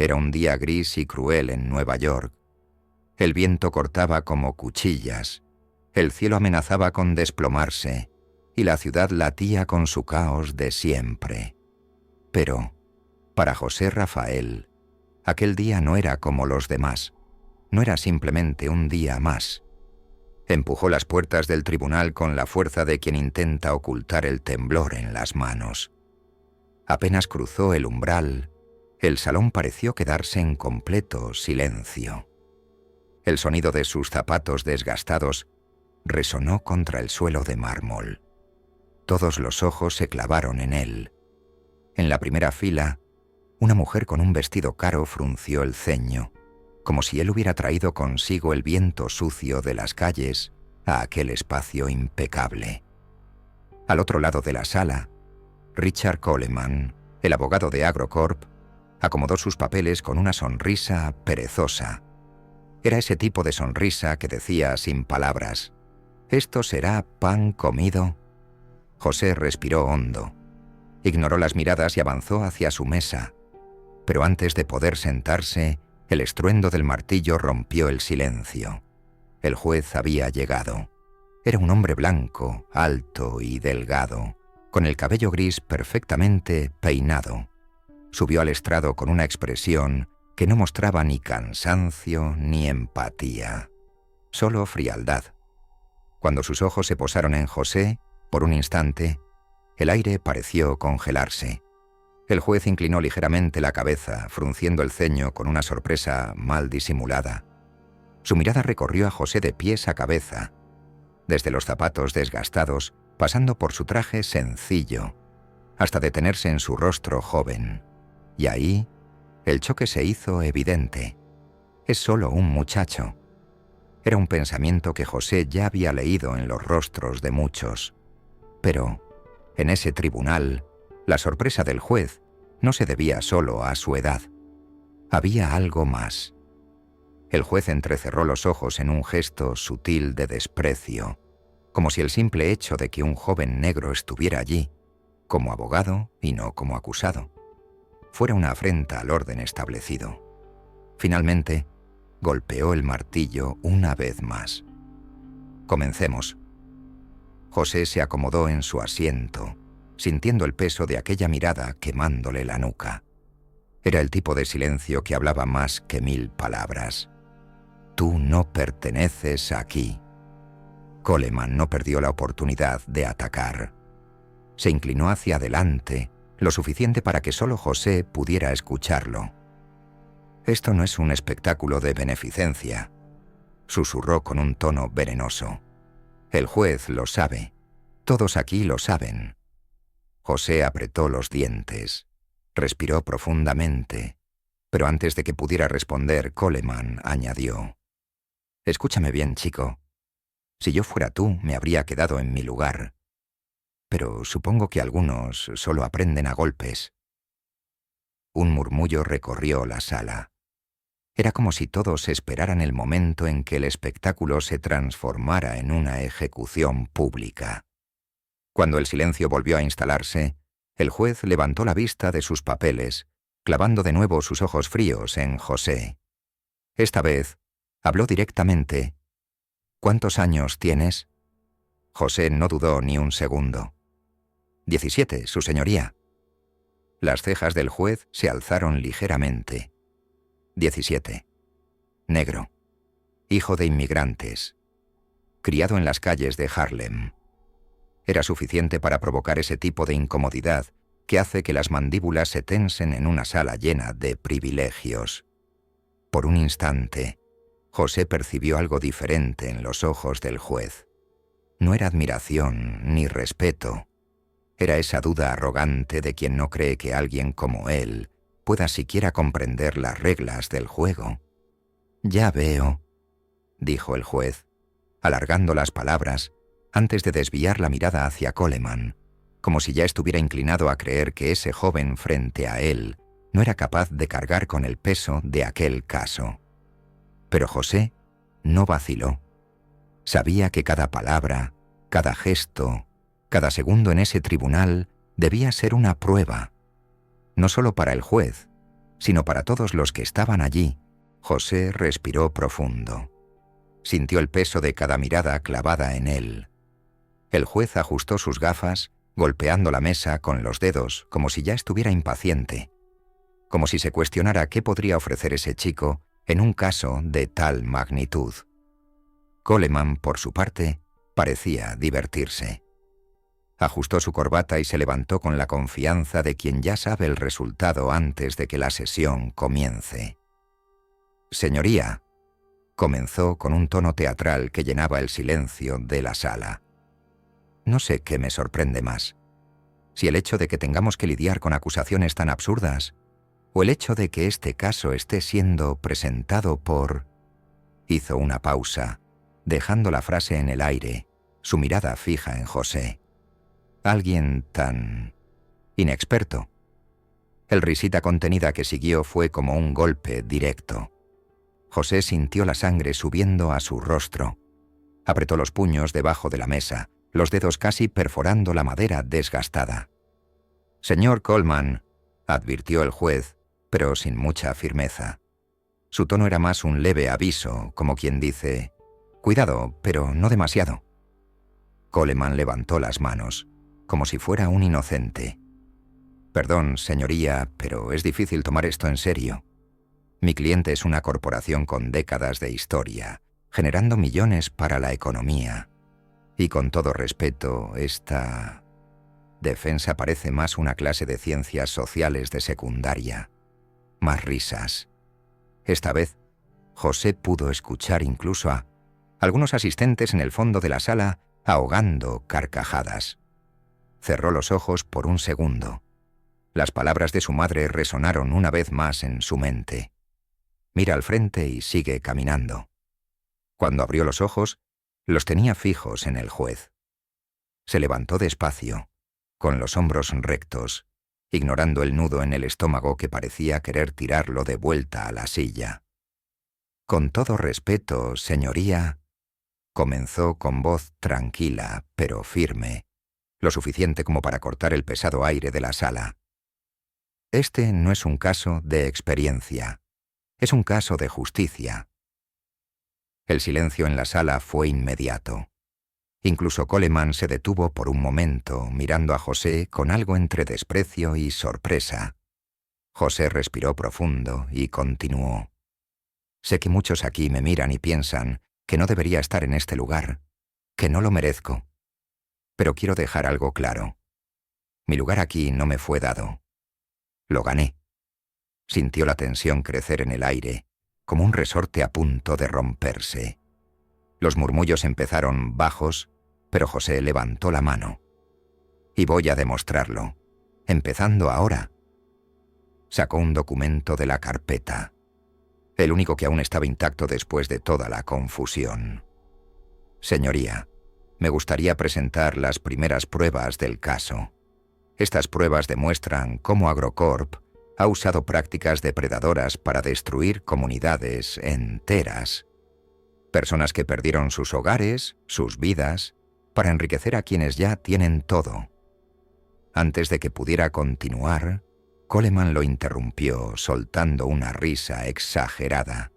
Era un día gris y cruel en Nueva York. El viento cortaba como cuchillas, el cielo amenazaba con desplomarse y la ciudad latía con su caos de siempre. Pero, para José Rafael, aquel día no era como los demás, no era simplemente un día más. Empujó las puertas del tribunal con la fuerza de quien intenta ocultar el temblor en las manos. Apenas cruzó el umbral, el salón pareció quedarse en completo silencio. El sonido de sus zapatos desgastados resonó contra el suelo de mármol. Todos los ojos se clavaron en él. En la primera fila, una mujer con un vestido caro frunció el ceño, como si él hubiera traído consigo el viento sucio de las calles a aquel espacio impecable. Al otro lado de la sala, Richard Coleman, el abogado de Agrocorp, acomodó sus papeles con una sonrisa perezosa. Era ese tipo de sonrisa que decía sin palabras: «¿Esto será pan comido?». José respiró hondo. Ignoró las miradas y avanzó hacia su mesa. Pero antes de poder sentarse, el estruendo del martillo rompió el silencio. El juez había llegado. Era un hombre blanco, alto y delgado, con el cabello gris perfectamente peinado. Subió al estrado con una expresión que no mostraba ni cansancio ni empatía, solo frialdad. Cuando sus ojos se posaron en José, por un instante, el aire pareció congelarse. El juez inclinó ligeramente la cabeza, frunciendo el ceño con una sorpresa mal disimulada. Su mirada recorrió a José de pies a cabeza, desde los zapatos desgastados, pasando por su traje sencillo, hasta detenerse en su rostro joven. Y ahí, el choque se hizo evidente. Es solo un muchacho. Era un pensamiento que José ya había leído en los rostros de muchos. Pero, en ese tribunal, la sorpresa del juez no se debía solo a su edad. Había algo más. El juez entrecerró los ojos en un gesto sutil de desprecio, como si el simple hecho de que un joven negro estuviera allí, como abogado y no como acusado, fuera una afrenta al orden establecido. Finalmente, golpeó el martillo una vez más. «Comencemos». José se acomodó en su asiento, sintiendo el peso de aquella mirada quemándole la nuca. Era el tipo de silencio que hablaba más que 1000 palabras. «Tú no perteneces aquí». Coleman no perdió la oportunidad de atacar. Se inclinó hacia adelante, lo suficiente para que solo José pudiera escucharlo. «Esto no es un espectáculo de beneficencia», susurró con un tono venenoso. «El juez lo sabe. Todos aquí lo saben». José apretó los dientes. Respiró profundamente. Pero antes de que pudiera responder, Coleman añadió: «Escúchame bien, chico. Si yo fuera tú, me habría quedado en mi lugar. Pero supongo que algunos solo aprenden a golpes». Un murmullo recorrió la sala. Era como si todos esperaran el momento en que el espectáculo se transformara en una ejecución pública. Cuando el silencio volvió a instalarse, el juez levantó la vista de sus papeles, clavando de nuevo sus ojos fríos en José. Esta vez, habló directamente. «¿Cuántos años tienes?» José no dudó ni un segundo. 17, su señoría». Las cejas del juez se alzaron ligeramente. 17. Negro. Hijo de inmigrantes. Criado en las calles de Harlem. Era suficiente para provocar ese tipo de incomodidad que hace que las mandíbulas se tensen en una sala llena de privilegios. Por un instante, José percibió algo diferente en los ojos del juez. No era admiración ni respeto. Era esa duda arrogante de quien no cree que alguien como él pueda siquiera comprender las reglas del juego. «Ya veo», dijo el juez, alargando las palabras antes de desviar la mirada hacia Coleman, como si ya estuviera inclinado a creer que ese joven frente a él no era capaz de cargar con el peso de aquel caso. Pero José no vaciló. Sabía que cada palabra, cada gesto, cada segundo en ese tribunal debía ser una prueba, no solo para el juez, sino para todos los que estaban allí. José respiró profundo. Sintió el peso de cada mirada clavada en él. El juez ajustó sus gafas, golpeando la mesa con los dedos, como si ya estuviera impaciente, como si se cuestionara qué podría ofrecer ese chico en un caso de tal magnitud. Coleman, por su parte, parecía divertirse. Ajustó su corbata y se levantó con la confianza de quien ya sabe el resultado antes de que la sesión comience. «Señoría», comenzó con un tono teatral que llenaba el silencio de la sala. «No sé qué me sorprende más, si el hecho de que tengamos que lidiar con acusaciones tan absurdas, o el hecho de que este caso esté siendo presentado por...». Hizo una pausa, dejando la frase en el aire, su mirada fija en José. «Alguien tan... inexperto». El risita contenida que siguió fue como un golpe directo. José sintió la sangre subiendo a su rostro. Apretó los puños debajo de la mesa, los dedos casi perforando la madera desgastada. «Señor Coleman», advirtió el juez, pero sin mucha firmeza. Su tono era más un leve aviso, como quien dice: «Cuidado, pero no demasiado». Coleman levantó las manos, como si fuera un inocente. «Perdón, señoría, pero es difícil tomar esto en serio. Mi cliente es una corporación con décadas de historia, generando millones para la economía. Y con todo respeto, esta defensa parece más una clase de ciencias sociales de secundaria. Más risas». Esta vez, José pudo escuchar incluso a algunos asistentes en el fondo de la sala ahogando carcajadas. Cerró los ojos por un segundo. Las palabras de su madre resonaron una vez más en su mente. «Mira al frente y sigue caminando». Cuando abrió los ojos, los tenía fijos en el juez. Se levantó despacio, con los hombros rectos, ignorando el nudo en el estómago que parecía querer tirarlo de vuelta a la silla. «Con todo respeto, señoría», comenzó con voz tranquila pero firme, lo suficiente como para cortar el pesado aire de la sala. «Este no es un caso de experiencia, es un caso de justicia». El silencio en la sala fue inmediato. Incluso Coleman se detuvo por un momento, mirando a José con algo entre desprecio y sorpresa. José respiró profundo y continuó: «Sé que muchos aquí me miran y piensan que no debería estar en este lugar, que no lo merezco. Pero quiero dejar algo claro. Mi lugar aquí no me fue dado. Lo gané». Sintió la tensión crecer en el aire, como un resorte a punto de romperse. Los murmullos empezaron bajos, pero José levantó la mano. «Y voy a demostrarlo, empezando ahora». Sacó un documento de la carpeta, el único que aún estaba intacto después de toda la confusión. «Señoría, me gustaría presentar las primeras pruebas del caso. Estas pruebas demuestran cómo Agrocorp ha usado prácticas depredadoras para destruir comunidades enteras. Personas que perdieron sus hogares, sus vidas, para enriquecer a quienes ya tienen todo». Antes de que pudiera continuar, Coleman lo interrumpió, soltando una risa exagerada.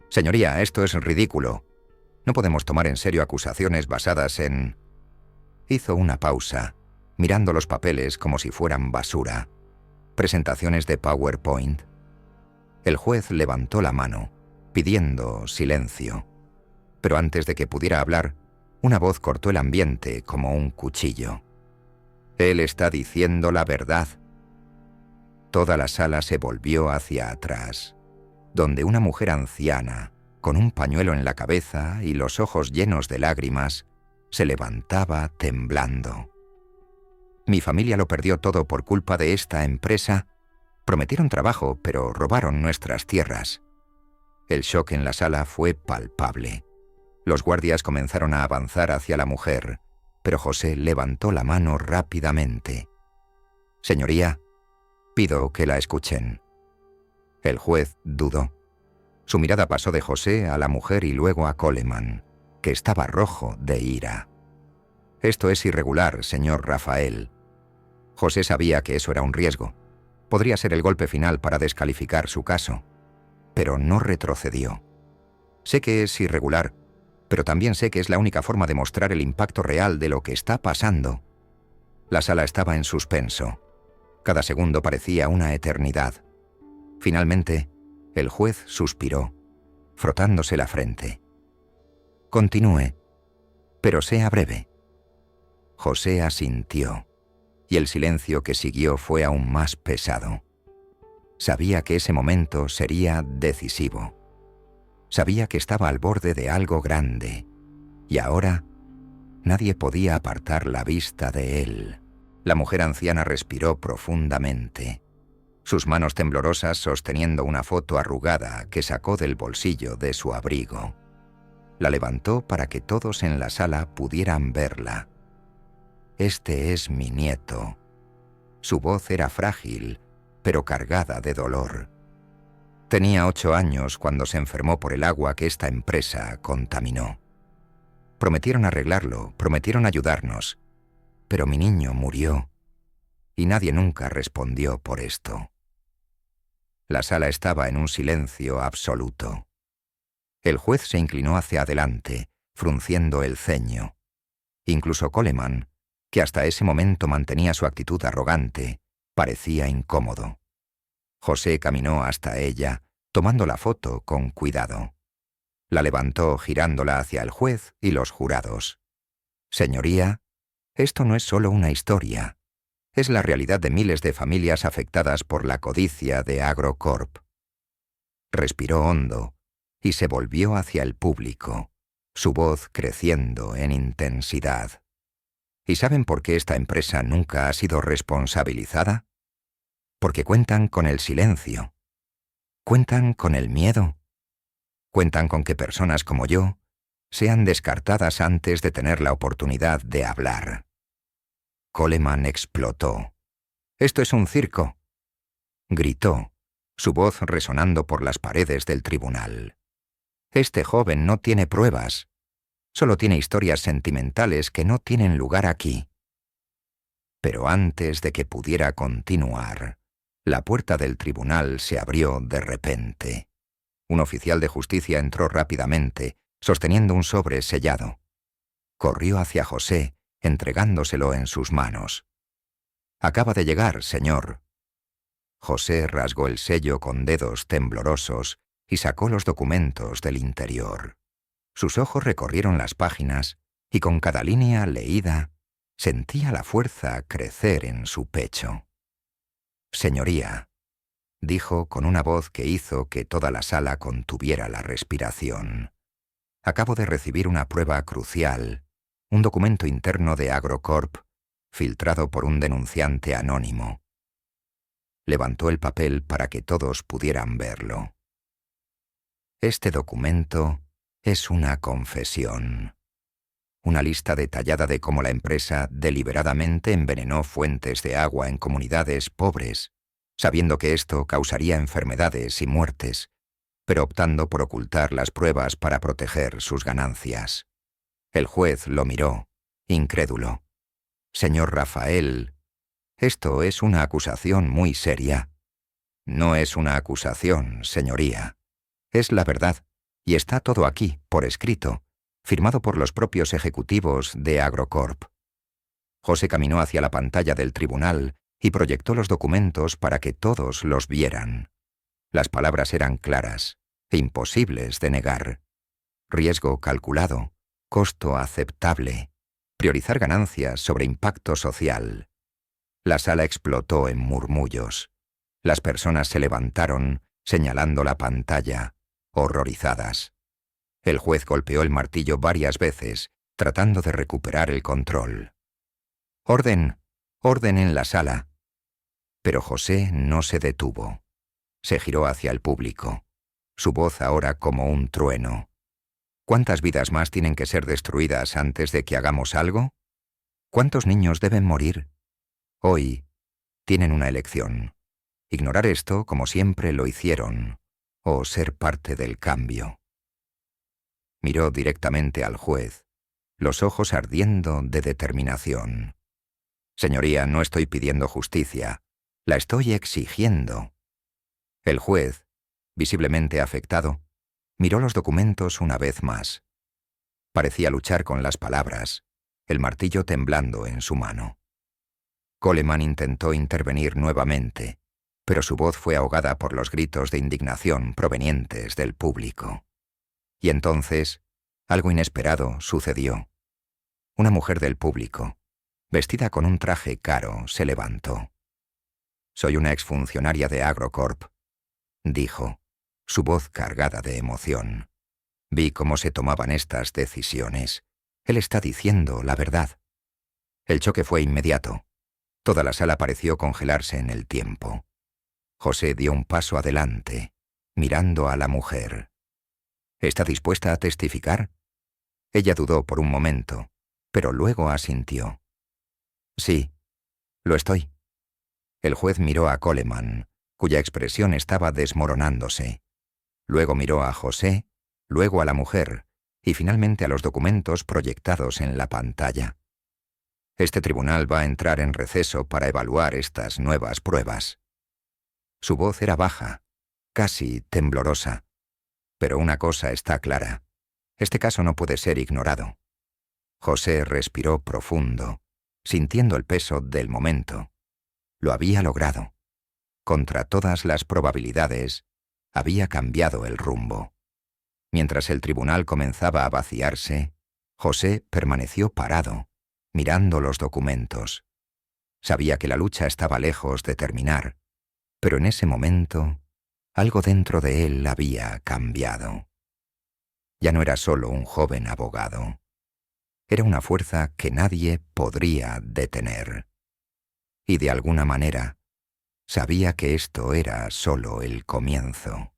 «Señoría, esto es ridículo. No podemos tomar en serio acusaciones basadas en...». Hizo una pausa, mirando los papeles como si fueran basura. «¿Presentaciones de PowerPoint?». El juez levantó la mano, pidiendo silencio. Pero antes de que pudiera hablar, una voz cortó el ambiente como un cuchillo. «Él está diciendo la verdad». Toda la sala se volvió hacia atrás, donde una mujer anciana, con un pañuelo en la cabeza y los ojos llenos de lágrimas, se levantaba temblando. «Mi familia lo perdió todo por culpa de esta empresa. Prometieron trabajo, pero robaron nuestras tierras». El shock en la sala fue palpable. Los guardias comenzaron a avanzar hacia la mujer, pero José levantó la mano rápidamente. «Señoría, pido que la escuchen». El juez dudó. Su mirada pasó de José a la mujer y luego a Coleman, que estaba rojo de ira. «Esto es irregular, señor Rafael». José sabía que eso era un riesgo. Podría ser el golpe final para descalificar su caso, pero no retrocedió. Sé que es irregular, pero también sé que es la única forma de mostrar el impacto real de lo que está pasando. La sala estaba en suspenso. Cada segundo parecía una eternidad. Finalmente, el juez suspiró, frotándose la frente. «Continúe, pero sea breve». José asintió, y el silencio que siguió fue aún más pesado. Sabía que ese momento sería decisivo. Sabía que estaba al borde de algo grande, y ahora nadie podía apartar la vista de él. La mujer anciana respiró profundamente, sus manos temblorosas sosteniendo una foto arrugada que sacó del bolsillo de su abrigo. La levantó para que todos en la sala pudieran verla. «Este es mi nieto». Su voz era frágil, pero cargada de dolor. Tenía 8 años cuando se enfermó por el agua que esta empresa contaminó. Prometieron arreglarlo, prometieron ayudarnos, pero mi niño murió y nadie nunca respondió por esto. La sala estaba en un silencio absoluto. El juez se inclinó hacia adelante, frunciendo el ceño. Incluso Coleman, que hasta ese momento mantenía su actitud arrogante, parecía incómodo. José caminó hasta ella, tomando la foto con cuidado. La levantó girándola hacia el juez y los jurados. «Señoría, esto no es solo una historia. Es la realidad de miles de familias afectadas por la codicia de AgroCorp». Respiró hondo y se volvió hacia el público, su voz creciendo en intensidad. ¿Y saben por qué esta empresa nunca ha sido responsabilizada? Porque cuentan con el silencio. Cuentan con el miedo. Cuentan con que personas como yo sean descartadas antes de tener la oportunidad de hablar. Coleman explotó. «¡Esto es un circo!», gritó, su voz resonando por las paredes del tribunal. «Este joven no tiene pruebas. Solo tiene historias sentimentales que no tienen lugar aquí». Pero antes de que pudiera continuar, la puerta del tribunal se abrió de repente. Un oficial de justicia entró rápidamente, sosteniendo un sobre sellado. Corrió hacia José, entregándoselo en sus manos. «Acaba de llegar, señor». José rasgó el sello con dedos temblorosos y sacó los documentos del interior. Sus ojos recorrieron las páginas y con cada línea leída sentía la fuerza crecer en su pecho. «Señoría», dijo con una voz que hizo que toda la sala contuviera la respiración. «Acabo de recibir una prueba crucial, un documento interno de AgroCorp, filtrado por un denunciante anónimo». Levantó el papel para que todos pudieran verlo. «Este documento es una confesión. Una lista detallada de cómo la empresa deliberadamente envenenó fuentes de agua en comunidades pobres, sabiendo que esto causaría enfermedades y muertes, pero optando por ocultar las pruebas para proteger sus ganancias». El juez lo miró, incrédulo. «Señor Rafael, esto es una acusación muy seria». «No es una acusación, señoría. Es la verdad, y está todo aquí, por escrito, firmado por los propios ejecutivos de AgroCorp». José caminó hacia la pantalla del tribunal y proyectó los documentos para que todos los vieran. Las palabras eran claras e imposibles de negar. Riesgo calculado, costo aceptable, priorizar ganancias sobre impacto social. La sala explotó en murmullos. Las personas se levantaron, señalando la pantalla, horrorizadas. El juez golpeó el martillo varias veces, tratando de recuperar el control. «Orden, orden en la sala». Pero José no se detuvo. Se giró hacia el público, su voz ahora como un trueno. ¿Cuántas vidas más tienen que ser destruidas antes de que hagamos algo? ¿Cuántos niños deben morir? Hoy tienen una elección: ignorar esto como siempre lo hicieron, o ser parte del cambio. Miró directamente al juez, los ojos ardiendo de determinación. «Señoría, no estoy pidiendo justicia. La estoy exigiendo. El juez, visiblemente afectado, miró los documentos una vez más. Parecía luchar con las palabras, el martillo temblando en su mano. Coleman intentó intervenir nuevamente, pero su voz fue ahogada por los gritos de indignación provenientes del público. Y entonces, algo inesperado sucedió. Una mujer del público, vestida con un traje caro, se levantó. «Soy una exfuncionaria de Agrocorp», dijo, su voz cargada de emoción. «Vi cómo se tomaban estas decisiones. Él está diciendo la verdad». El choque fue inmediato. Toda la sala pareció congelarse en el tiempo. José dio un paso adelante, mirando a la mujer. «¿Está dispuesta a testificar?» Ella dudó por un momento, pero luego asintió. «Sí, lo estoy». El juez miró a Coleman, cuya expresión estaba desmoronándose. Luego miró a José, luego a la mujer, y finalmente a los documentos proyectados en la pantalla. «Este tribunal va a entrar en receso para evaluar estas nuevas pruebas». Su voz era baja, casi temblorosa. Pero una cosa está clara. Este caso no puede ser ignorado. José respiró profundo, sintiendo el peso del momento. Lo había logrado. Contra todas las probabilidades, había cambiado el rumbo. Mientras el tribunal comenzaba a vaciarse, José permaneció parado, mirando los documentos. Sabía que la lucha estaba lejos de terminar, pero en ese momento, algo dentro de él había cambiado. Ya no era solo un joven abogado. Era una fuerza que nadie podría detener. Y de alguna manera, sabía que esto era solo el comienzo.